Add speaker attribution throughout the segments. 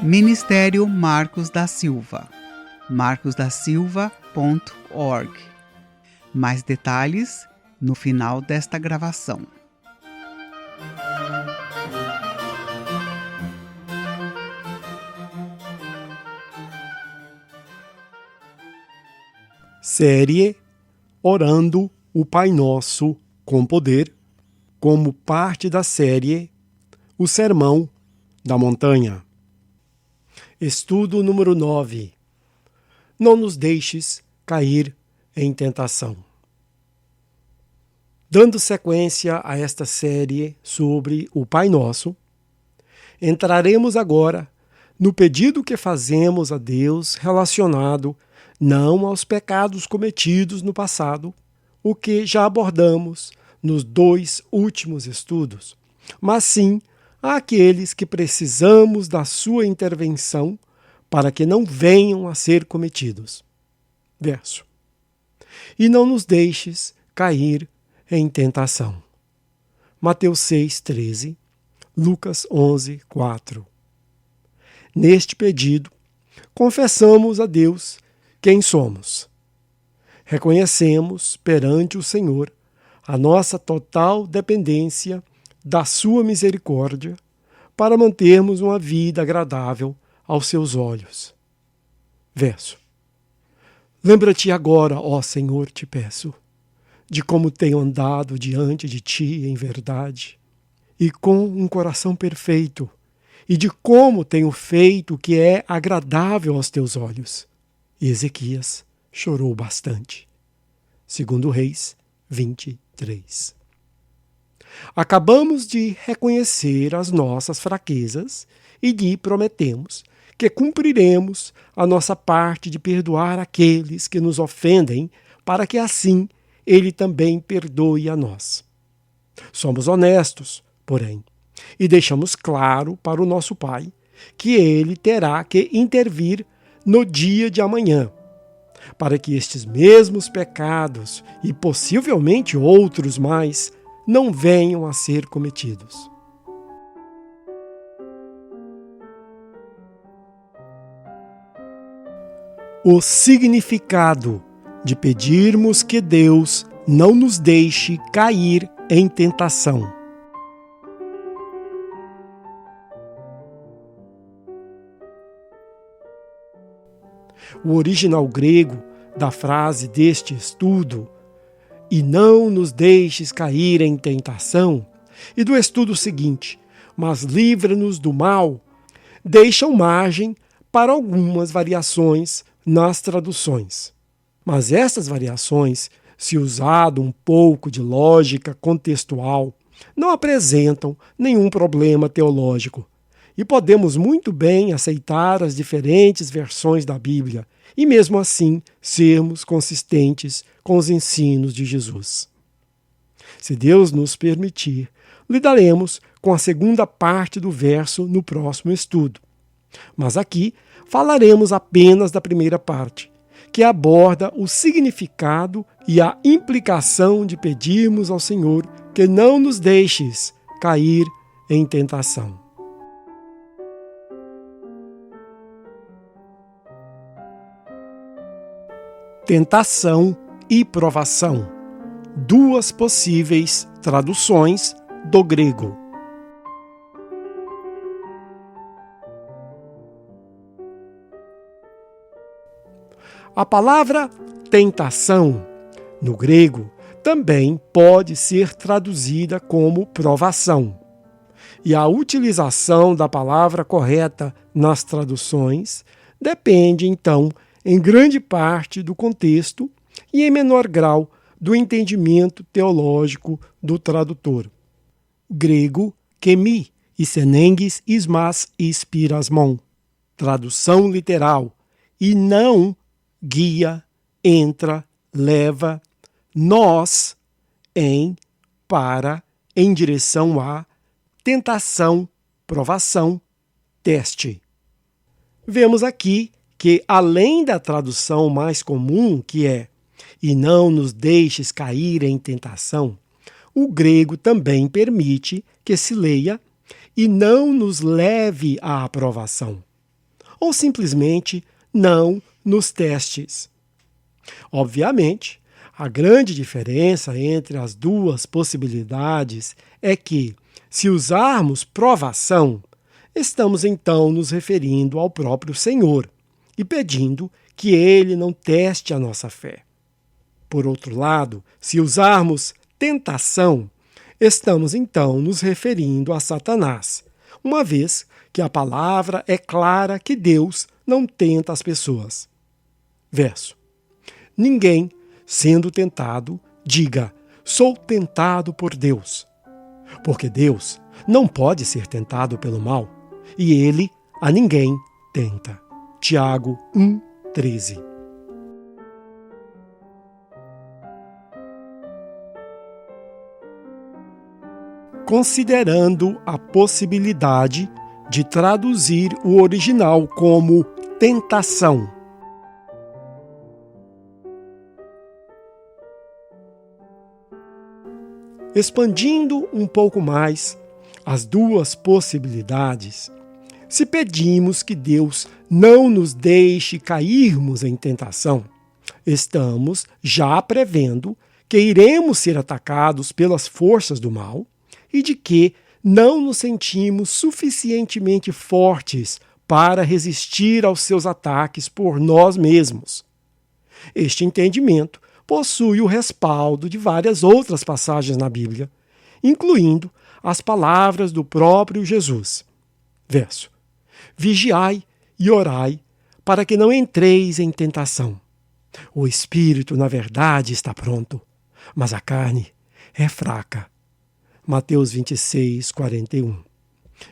Speaker 1: Ministério Marcos da Silva, marcosdasilva.org. Mais detalhes no final desta gravação.
Speaker 2: Série Orando o Pai Nosso com Poder, como parte da série O Sermão da Montanha. Estudo número 9. Não nos deixes cair em tentação. Dando sequência a esta série sobre o Pai Nosso, entraremos agora no pedido que fazemos a Deus relacionado não aos pecados cometidos no passado, o que já abordamos nos 2 últimos estudos, mas sim àqueles que precisamos da sua intervenção para que não venham a ser cometidos. Verso. E não nos deixes cair em tentação. Mateus 6:13, Lucas 11:4. Neste pedido, confessamos a Deus quem somos. Reconhecemos perante o Senhor a nossa total dependência da sua misericórdia para mantermos uma vida agradável aos seus olhos. Verso. Lembra-te agora, ó Senhor, te peço, de como tenho andado diante de ti em verdade e com um coração perfeito, e de como tenho feito o que é agradável aos teus olhos. E Ezequias chorou bastante. 2 Reis 23. Acabamos de reconhecer as nossas fraquezas e lhe prometemos que cumpriremos a nossa parte de perdoar aqueles que nos ofendem, para que assim ele também perdoe a nós. Somos honestos, porém, e deixamos claro para o nosso Pai que ele terá que intervir no dia de amanhã, para que estes mesmos pecados e possivelmente outros mais não venham a ser cometidos. O significado de pedirmos que Deus não nos deixe cair em tentação. O original grego da frase deste estudo, e não nos deixes cair em tentação, e do estudo seguinte, mas livra-nos do mal, deixam margem para algumas variações nas traduções. Mas essas variações, se usado um pouco de lógica contextual, não apresentam nenhum problema teológico. E podemos muito bem aceitar as diferentes versões da Bíblia e, mesmo assim, sermos consistentes com os ensinos de Jesus. Se Deus nos permitir, lidaremos com a segunda parte do verso no próximo estudo. Mas aqui falaremos apenas da primeira parte, que aborda o significado e a implicação de pedirmos ao Senhor que não nos deixes cair em tentação. Tentação e provação. 2 possíveis traduções do grego. A palavra tentação, no grego, também pode ser traduzida como provação. E a utilização da palavra correta nas traduções depende, então, em grande parte do contexto e em menor grau do entendimento teológico do tradutor. Grego, kemi, isenengis ismas ispirasmon. Tradução literal. E não guia, entra, leva, nós, em, para, em direção a, tentação, provação, teste. Vemos aqui que, além da tradução mais comum, que é "e não nos deixes cair em tentação", o grego também permite que se leia "e não nos leve à aprovação". ou simplesmente não nos testes. Obviamente, a grande diferença entre as duas possibilidades é que, se usarmos provação, estamos então nos referindo ao próprio Senhor e pedindo que Ele não teste a nossa fé. Por outro lado, se usarmos tentação, estamos então nos referindo a Satanás, uma vez que a palavra é clara que Deus não tenta as pessoas. Verso: ninguém, sendo tentado, diga, sou tentado por Deus. Porque Deus não pode ser tentado pelo mal, e Ele a ninguém tenta. Tiago 1:13. Considerando a possibilidade de traduzir o original como tentação. Expandindo um pouco mais as duas possibilidades, se pedimos que Deus não nos deixe cairmos em tentação, estamos já prevendo que iremos ser atacados pelas forças do mal e de que não nos sentimos suficientemente fortes para resistir aos seus ataques por nós mesmos. Este entendimento possui o respaldo de várias outras passagens na Bíblia, incluindo as palavras do próprio Jesus. Verso: vigiai e orai, para que não entreis em tentação. O espírito, na verdade, está pronto, mas a carne é fraca. Mateus 26:41.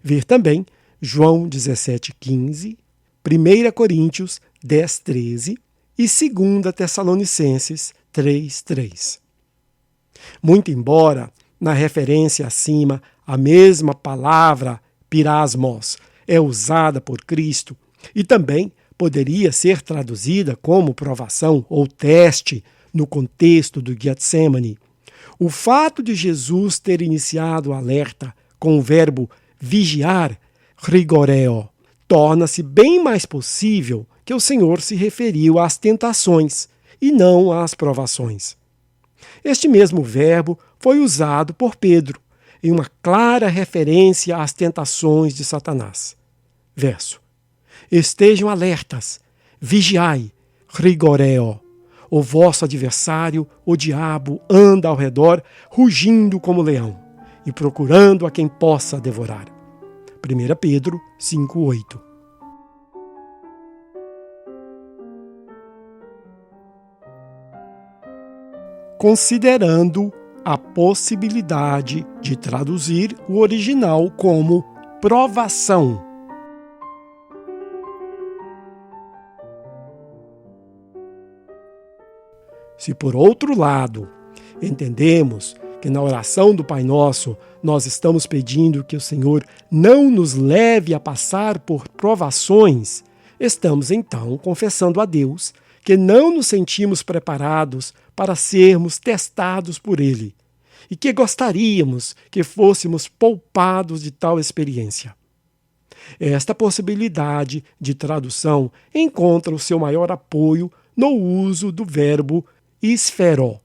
Speaker 2: Ver também João 17:15, 1 Coríntios 10:13 e 2 Tessalonicenses 3:3. Muito embora, na referência acima, a mesma palavra pirasmos é usada por Cristo e também poderia ser traduzida como provação ou teste no contexto do Getsemane, o fato de Jesus ter iniciado o alerta com o verbo vigiar, rigoreo, torna-se bem mais possível que o Senhor se referiu às tentações e não às provações. Este mesmo verbo foi usado por Pedro, em uma clara referência às tentações de Satanás. Verso: estejam alertas, vigiai, rigoreo. O vosso adversário, o diabo, anda ao redor, rugindo como leão, e procurando a quem possa devorar. 1 Pedro 5:8. Considerando a possibilidade de traduzir o original como provação. Se, por outro lado, entendemos que na oração do Pai Nosso nós estamos pedindo que o Senhor não nos leve a passar por provações, estamos então confessando a Deus que não nos sentimos preparados para sermos testados por Ele e que gostaríamos que fôssemos poupados de tal experiência. Esta possibilidade de tradução encontra o seu maior apoio no uso do verbo esferó,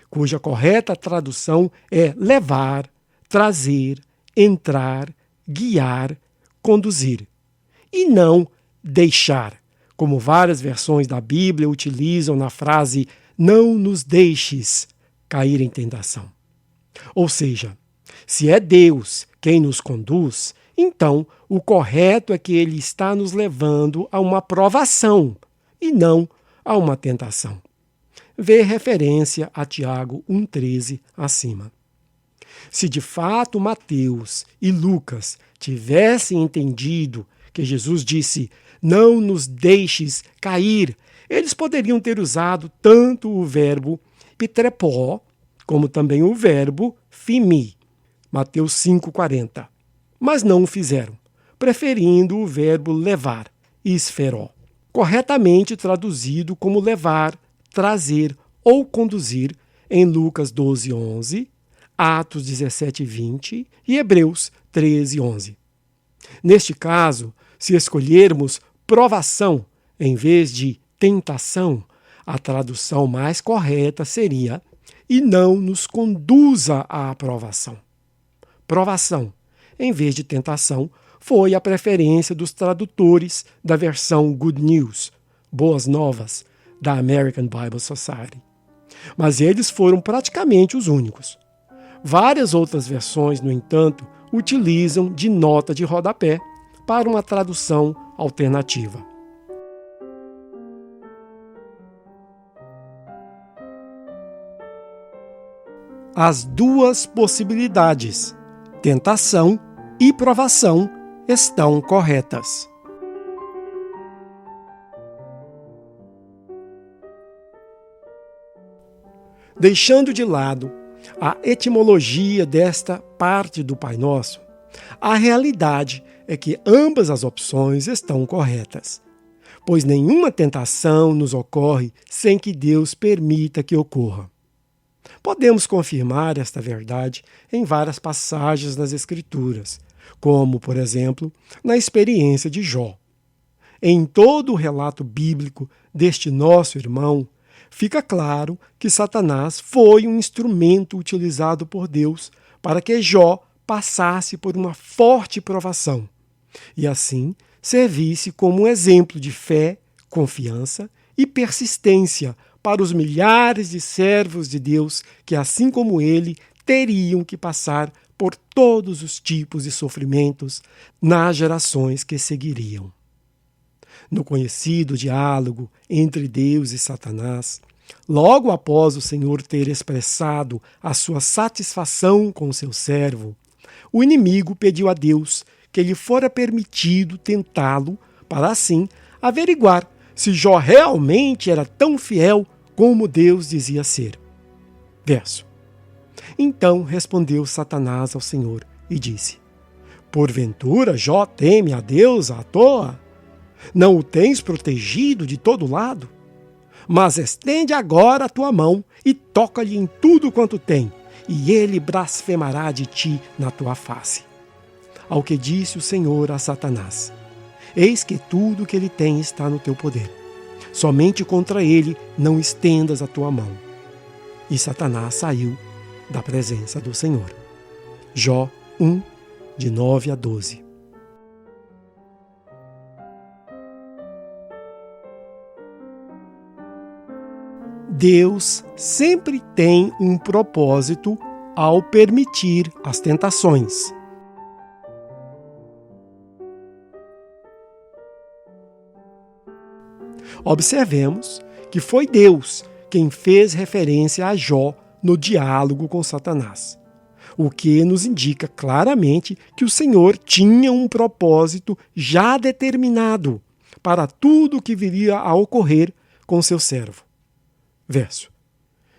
Speaker 2: cuja correta tradução é levar, trazer, entrar, guiar, conduzir, e não deixar, como várias versões da Bíblia utilizam na frase não nos deixes cair em tentação. Ou seja, se é Deus quem nos conduz, então o correto é que Ele está nos levando a uma provação e não a uma tentação. Vê referência a Tiago 1,13 acima. Se de fato Mateus e Lucas tivessem entendido que Jesus disse, não nos deixes cair, eles poderiam ter usado tanto o verbo pitrepó, como também o verbo fimi, Mateus 5,40. Mas não o fizeram, preferindo o verbo levar, esferó, corretamente traduzido como levar, trazer ou conduzir em Lucas 12:11, Atos 17:20 e Hebreus 13:11. Neste caso, se escolhermos provação em vez de tentação, a tradução mais correta seria: e não nos conduza à aprovação. Provação, em vez de tentação, foi a preferência dos tradutores da versão Good News, Boas Novas, da American Bible Society. Mas eles foram praticamente os únicos. Várias outras versões, no entanto, utilizam de nota de rodapé para uma tradução alternativa. As duas possibilidades, tentação e provação, estão corretas. Deixando de lado a etimologia desta parte do Pai Nosso, a realidade é que ambas as opções estão corretas, pois nenhuma tentação nos ocorre sem que Deus permita que ocorra. Podemos confirmar esta verdade em várias passagens das Escrituras, como, por exemplo, na experiência de Jó. Em todo o relato bíblico deste nosso irmão, fica claro que Satanás foi um instrumento utilizado por Deus para que Jó passasse por uma forte provação e, assim, servisse como um exemplo de fé, confiança e persistência para os milhares de servos de Deus que, assim como ele, teriam que passar por todos os tipos de sofrimentos nas gerações que seguiriam. No conhecido diálogo entre Deus e Satanás, logo após o Senhor ter expressado a sua satisfação com seu servo, o inimigo pediu a Deus que lhe fora permitido tentá-lo para assim averiguar se Jó realmente era tão fiel como Deus dizia ser. Verso. Então respondeu Satanás ao Senhor e disse: porventura Jó teme a Deus à toa? Não o tens protegido de todo lado? Mas estende agora a tua mão e toca-lhe em tudo quanto tem, e ele blasfemará de ti na tua face. Ao que disse o Senhor a Satanás: eis que tudo que ele tem está no teu poder. Somente contra ele não estendas a tua mão. E Satanás saiu da presença do Senhor. Jó 1, de 9 a 12. Deus sempre tem um propósito ao permitir as tentações. Observemos que foi Deus quem fez referência a Jó no diálogo com Satanás, o que nos indica claramente que o Senhor tinha um propósito já determinado para tudo o que viria a ocorrer com seu servo. Verso.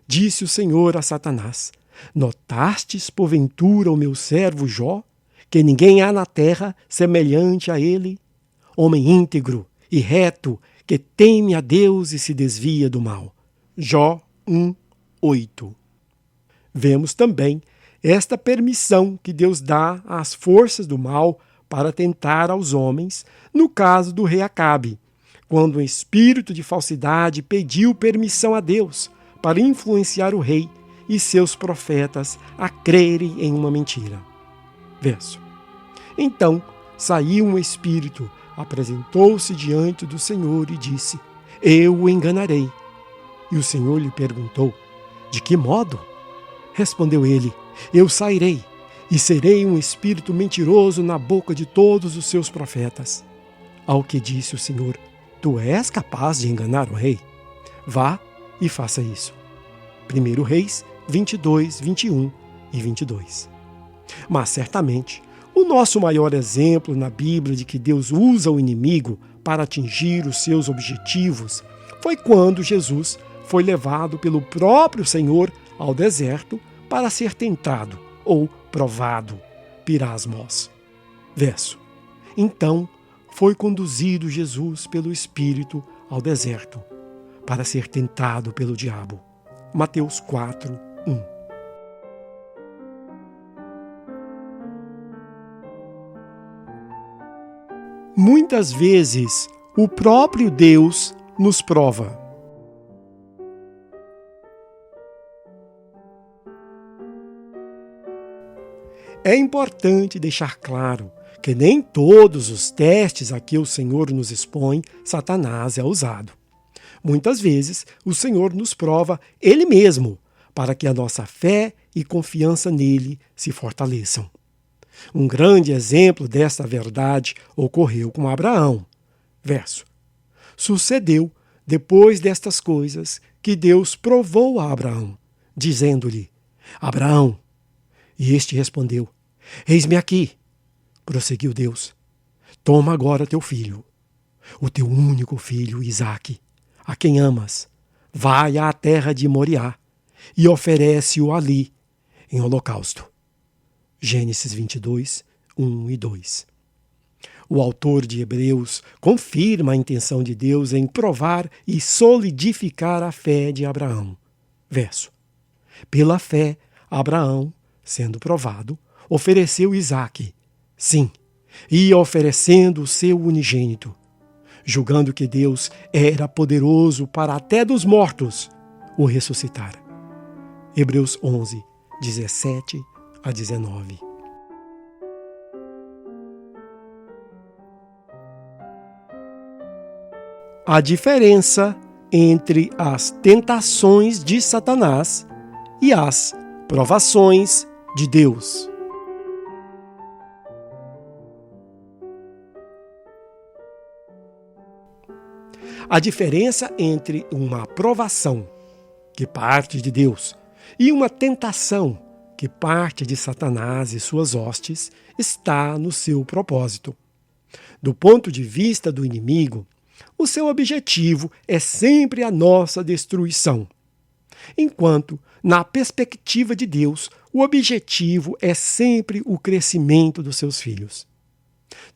Speaker 2: Disse o Senhor a Satanás: notastes porventura o meu servo Jó, que ninguém há na terra semelhante a ele, homem íntegro e reto, que teme a Deus e se desvia do mal. Jó 1, 8. Vemos também esta permissão que Deus dá às forças do mal para tentar aos homens, no caso do rei Acabe, quando um espírito de falsidade pediu permissão a Deus para influenciar o rei e seus profetas a crerem em uma mentira. Verso. Então saiu um espírito, apresentou-se diante do Senhor e disse: eu o enganarei. E o Senhor lhe perguntou: de que modo? Respondeu ele: eu sairei e serei um espírito mentiroso na boca de todos os seus profetas. Ao que disse o Senhor: tu és capaz de enganar o rei? Vá e faça isso. 1 Reis 22, 21 e 22. Mas certamente, o nosso maior exemplo na Bíblia de que Deus usa o inimigo para atingir os seus objetivos foi quando Jesus foi levado pelo próprio Senhor ao deserto para ser tentado ou provado, pirasmos. Verso. Então foi conduzido Jesus pelo Espírito ao deserto para ser tentado pelo diabo. Mateus 4, 1. Muitas vezes, o próprio Deus nos prova. É importante deixar claro que nem todos os testes a que o Senhor nos expõe, Satanás é usado. Muitas vezes, o Senhor nos prova Ele mesmo, para que a nossa fé e confiança nele se fortaleçam. Um grande exemplo desta verdade ocorreu com Abraão. Verso. Sucedeu, depois destas coisas, que Deus provou a Abraão, dizendo-lhe: Abraão. E este respondeu: Eis-me aqui. Prosseguiu Deus: Toma agora teu filho, o teu único filho, Isaque, a quem amas, vai à terra de Moriá e oferece-o ali, em holocausto. Gênesis 22, 1 e 2. O autor de Hebreus confirma a intenção de Deus em provar e solidificar a fé de Abraão. Verso. Pela fé, Abraão, sendo provado, ofereceu Isaque, sim, e oferecendo o seu unigênito, julgando que Deus era poderoso para até dos mortos o ressuscitar. Hebreus 11, 17 a 19. A diferença entre as tentações de Satanás e as provações de Deus. A diferença entre uma provação que parte de Deus e uma tentação que parte de Satanás e suas hostes está no seu propósito. Do ponto de vista do inimigo, o seu objetivo é sempre a nossa destruição, enquanto, na perspectiva de Deus, o objetivo é sempre o crescimento dos seus filhos.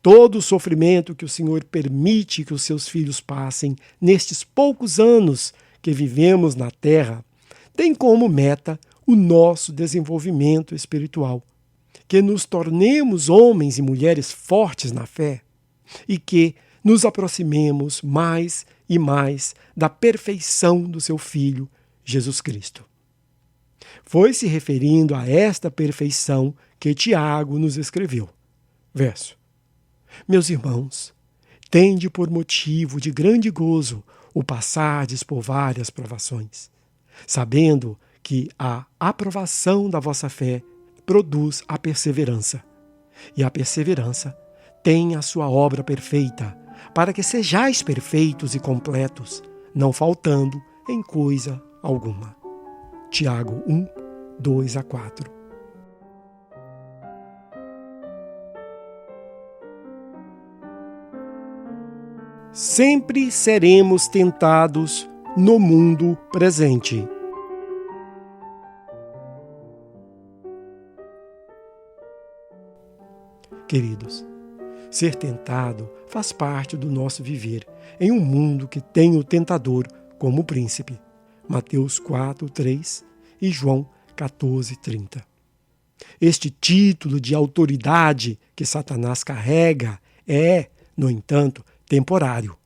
Speaker 2: Todo o sofrimento que o Senhor permite que os seus filhos passem nestes poucos anos que vivemos na terra tem como meta o nosso desenvolvimento espiritual, que nos tornemos homens e mulheres fortes na fé e que nos aproximemos mais e mais da perfeição do seu Filho, Jesus Cristo. Foi se referindo a esta perfeição que Tiago nos escreveu. Verso. Meus irmãos, tende por motivo de grande gozo o passardes por várias provações, sabendo que a aprovação da vossa fé produz a perseverança, e a perseverança tem a sua obra perfeita, para que sejais perfeitos e completos, não faltando em coisa alguma. Tiago 1, 2 a 4. Sempre seremos tentados no mundo presente. Queridos, ser tentado faz parte do nosso viver em um mundo que tem o tentador como príncipe. Mateus 4, 3 e João 14, 30. Este título de autoridade que Satanás carrega é, no entanto, temporário,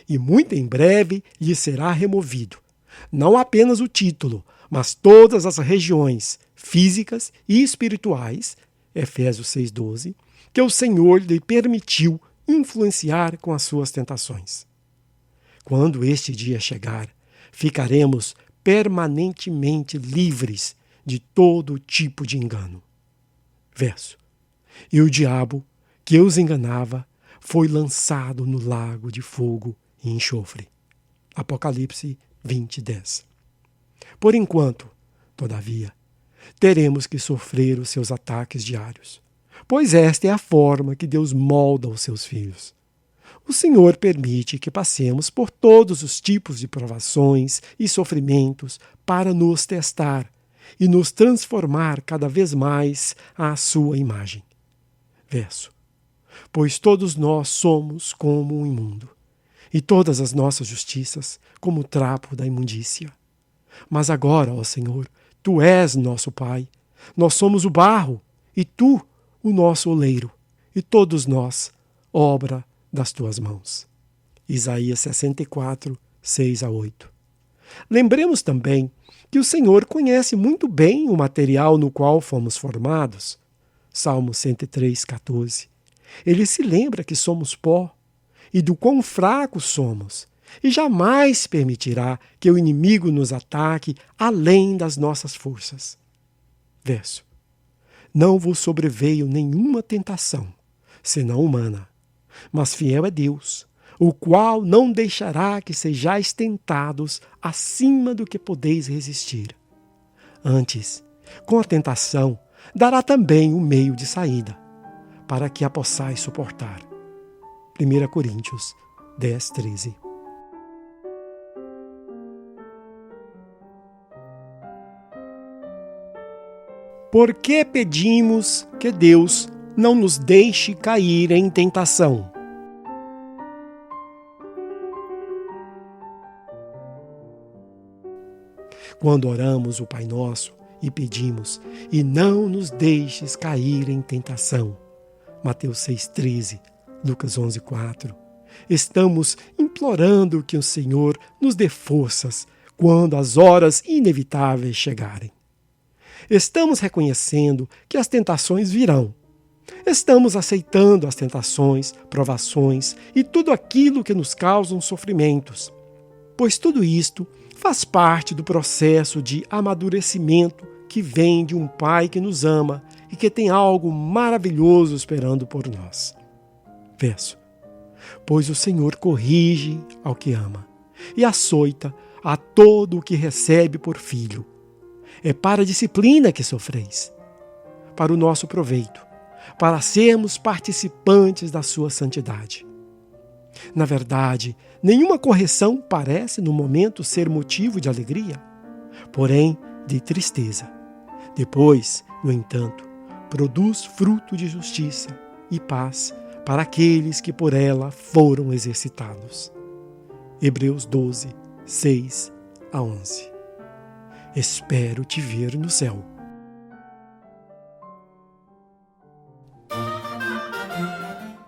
Speaker 2: e muito em breve lhe será removido. Não apenas o título, mas todas as regiões físicas e espirituais, Efésios 6,12, que o Senhor lhe permitiu influenciar com as suas tentações. Quando este dia chegar, ficaremos permanentemente livres de todo tipo de engano. Verso. E o diabo, que os enganava, foi lançado no lago de fogo e enxofre. Apocalipse 20:10. Por enquanto, todavia, teremos que sofrer os seus ataques diários, pois esta é a forma que Deus molda os seus filhos. O Senhor permite que passemos por todos os tipos de provações e sofrimentos para nos testar e nos transformar cada vez mais à sua imagem. Verso. Pois todos nós somos como um imundo, e todas as nossas justiças como o trapo da imundícia. Mas agora, ó Senhor, Tu és nosso Pai, nós somos o barro, e Tu, o nosso oleiro, e todos nós, obra das Tuas mãos. Isaías 64, 6 a 8. Lembremos também que o Senhor conhece muito bem o material no qual fomos formados. Salmo 103, 14. Ele se lembra que somos pó e do quão fracos somos, e jamais permitirá que o inimigo nos ataque além das nossas forças. Verso. Não vos sobreveio nenhuma tentação, senão humana, mas fiel é Deus, o qual não deixará que sejais tentados acima do que podeis resistir. Antes, com a tentação, dará também o meio de saída, para que a possais suportar. 1 Coríntios 10, 13. Por que pedimos que Deus não nos deixe cair em tentação? Quando oramos o Pai Nosso e pedimos, e não nos deixes cair em tentação, Mateus 6,13, Lucas 11,4, estamos implorando que o Senhor nos dê forças quando as horas inevitáveis chegarem. Estamos reconhecendo que as tentações virão. Estamos aceitando as tentações, provações e tudo aquilo que nos causam sofrimentos, pois tudo isto faz parte do processo de amadurecimento que vem de um Pai que nos ama e que tem algo maravilhoso esperando por nós. Verso. Pois o Senhor corrige ao que ama e açoita a todo o que recebe por filho. É para a disciplina que sofreis, para o nosso proveito, para sermos participantes da sua santidade. Na verdade, nenhuma correção parece no momento ser motivo de alegria, porém de tristeza. Depois, no entanto, produz fruto de justiça e paz para aqueles que por ela foram exercitados. Hebreus 12, 6 a 11. Espero te ver no céu.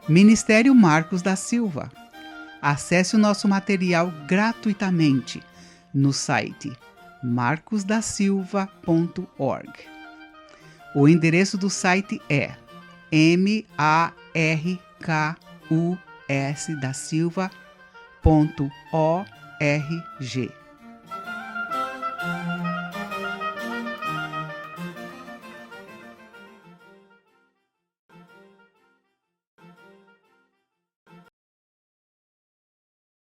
Speaker 1: Ministério Marcos da Silva. Acesse o nosso material gratuitamente no site marcosdasilva.org. O endereço do site é markusdasilva.org.